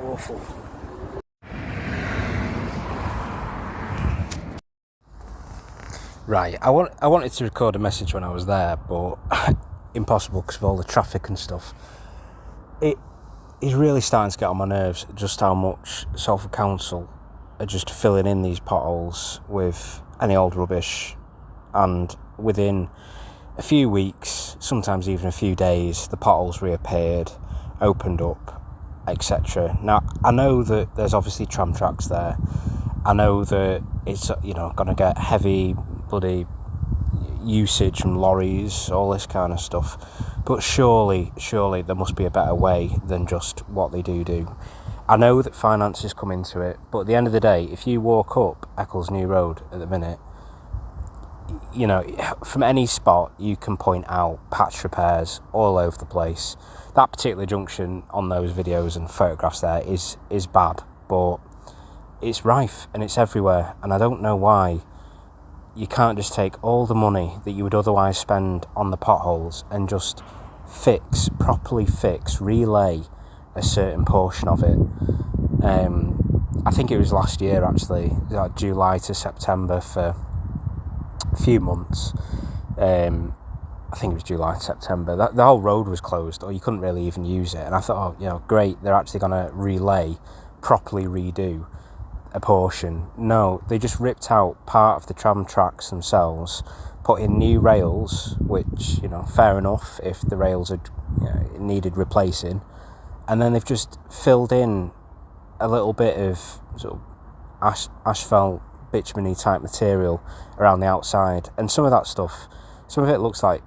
Awful. Right, I wanted to record a message when I was there, but impossible because of all the traffic and stuff. It is really starting to get on my nerves just how much Salford Council are just filling in these potholes with any old rubbish, and within a few weeks, sometimes even a few days, the potholes reappeared, opened up, etc. Now, I know that there's obviously tram tracks there. I know that it's, going to get heavy bloody usage from lorries, all this kind of stuff. But surely there must be a better way than just what they do. I know that finances come into it, but at the end of the day, if you walk up Eccles New Road at the minute, from any spot you can point out patch repairs all over the place. That particular junction on those videos and photographs there is bad, but it's rife and it's everywhere, and I don't know why you can't just take all the money that you would otherwise spend on the potholes and just properly relay a certain portion of it. I think it was last year actually, like July to September for a few months. I think it was July to September. The whole road was closed, or you couldn't really even use it. And I thought, great, they're actually going to properly redo a portion. No, they just ripped out part of the tram tracks themselves, put in new rails, which, fair enough if the rails had needed replacing, and then they've just filled in a little bit of sort of asphalt bitumen-y type material around the outside, and some of it looks like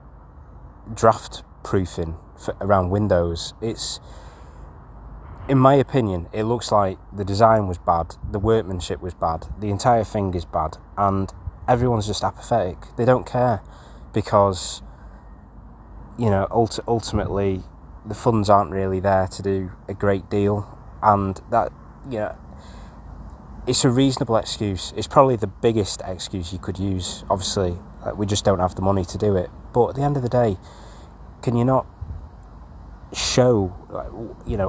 draft proofing around windows. In my opinion, it looks like the design was bad, the workmanship was bad, the entire thing is bad, and everyone's just apathetic. They don't care because, ultimately the funds aren't really there to do a great deal, and that, it's a reasonable excuse. It's probably the biggest excuse you could use. Obviously, we just don't have the money to do it. But at the end of the day, can you not show,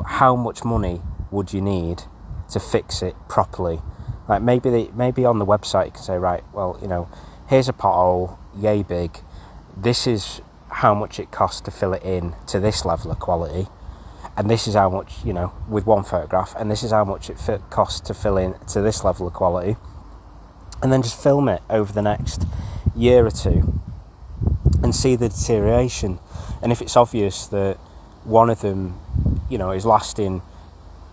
how much money would you need to fix it properly? Like maybe on the website you can say, right, well, here's a pothole, yay big. This is how much it costs to fill it in to this level of quality. And this is how much, with one photograph, and this is how much it costs to fill in to this level of quality. And then just film it over the next year or two and see the deterioration. And if it's obvious that one of them, is lasting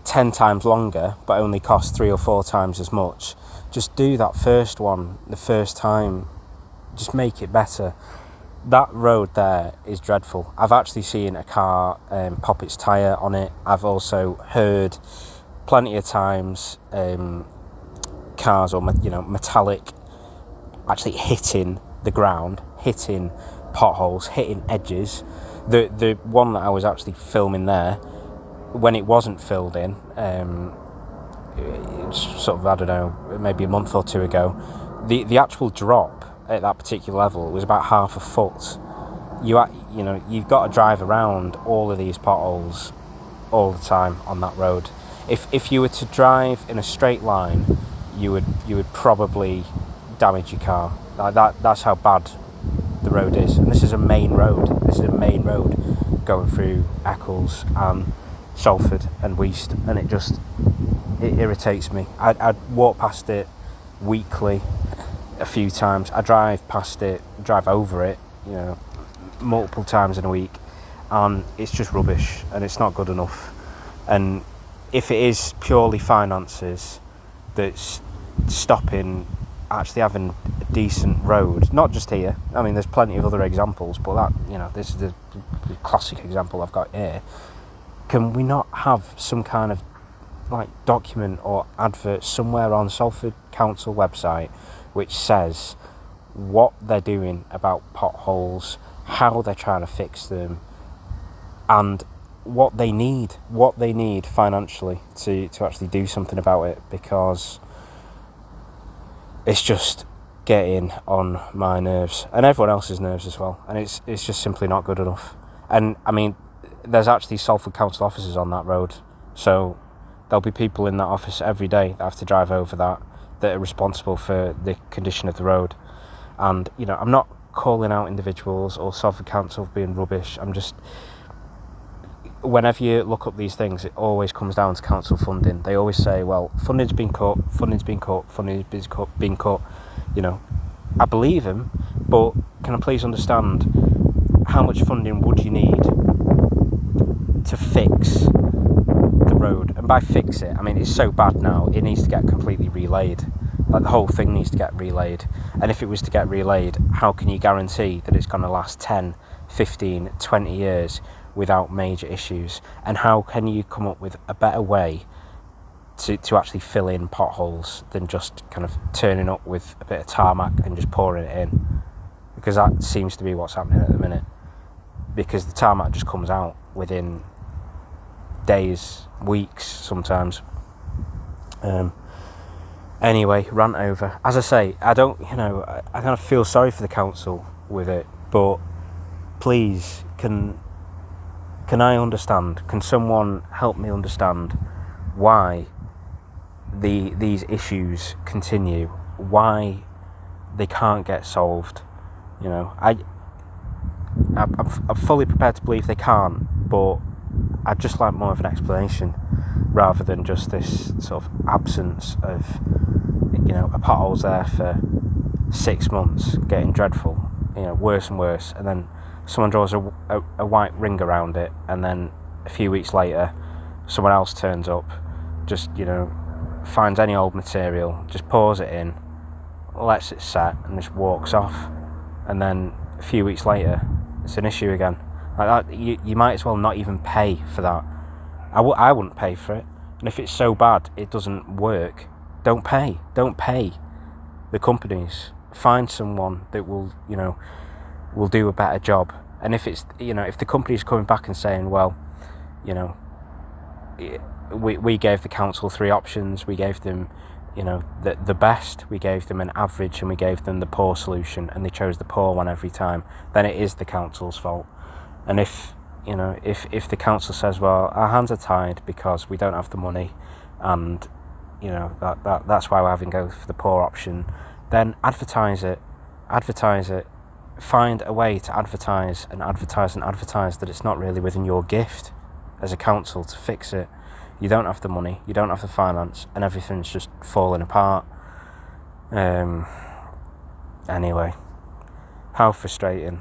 10 times longer, but only costs 3 or 4 times as much, just do that first one the first time. Just make it better. That road there is dreadful. I've actually seen a car pop its tyre on it. I've also heard plenty of times cars or metallic actually hitting the ground, hitting potholes, hitting edges. The one that I was actually filming there, when it wasn't filled in, it's sort of, I don't know, maybe a month or two ago, the actual drop at that particular level was about half a foot. You've got to drive around all of these potholes all the time on that road. If you were to drive in a straight line, you would probably damage your car. Like that's how bad the road is. And this is a main road. This is a main road going through Eccles and Salford and Weast, and it irritates me. I'd walk past it weekly a few times. I drive past it, drive over it, multiple times in a week, and it's just rubbish and it's not good enough. And if it is purely finances that's stopping actually having a decent road, not just here, I mean there's plenty of other examples, but that, this is the classic example I've got here. Can we not have some kind of document or advert somewhere on Salford Council website which says what they're doing about potholes, how they're trying to fix them, and what they need financially to actually do something about it? Because it's just getting on my nerves and everyone else's nerves as well, and it's just simply not good enough. And I mean, there's actually Salford Council offices on that road, so There'll be people in that office every day that have to drive over that are responsible for the condition of the road. And, you know, I'm not calling out individuals or Salford Council for being rubbish. I'm just, whenever you look up these things, it always comes down to council funding. They always say, well, funding's been cut. You know, I believe him, but can I please understand how much funding would you need to fix the road? And by fix it, I mean it's so bad now, it needs to get completely relaid. Like, the whole thing needs to get relaid. And if it was to get relaid, how can you guarantee that it's going to last 10, 15, 20 years without major issues? And how can you come up with a better way to actually fill in potholes than just kind of turning up with a bit of tarmac and just pouring it in? Because that seems to be what's happening at the minute. Because the tarmac just comes out within days, weeks sometimes. Anyway, rant over. As I say, I don't, you know, I kind of feel sorry for the council with it, but please, can I understand? Can someone help me understand why these issues continue? Why they can't get solved? You know, I'm fully prepared to believe they can't, but I'd just like more of an explanation rather than just this sort of absence of, you know, a pothole's there for 6 months, getting dreadful, you know, worse and worse, and then someone draws a white ring around it, and then a few weeks later, someone else turns up, just, you know, finds any old material, just pours it in, lets it set, and just walks off, and then a few weeks later, it's an issue again. Like that, you might as well not even pay for that. I wouldn't pay for it. And if it's so bad it doesn't work, don't pay the companies. Find someone that will, you know, will do a better job. And if it's, you know, if the company's coming back and saying, well, you know, we gave the council 3 options, we gave them, you know, the best, we gave them an average, and we gave them the poor solution, and they chose the poor one every time, then it is the council's fault. And if, you know, if the council says, well, our hands are tied because we don't have the money, and, you know, that's why we're having to go for the poor option, then advertise it, find a way to advertise that it's not really within your gift as a council to fix it. You don't have the money, you don't have the finance, and everything's just falling apart. Anyway, how frustrating.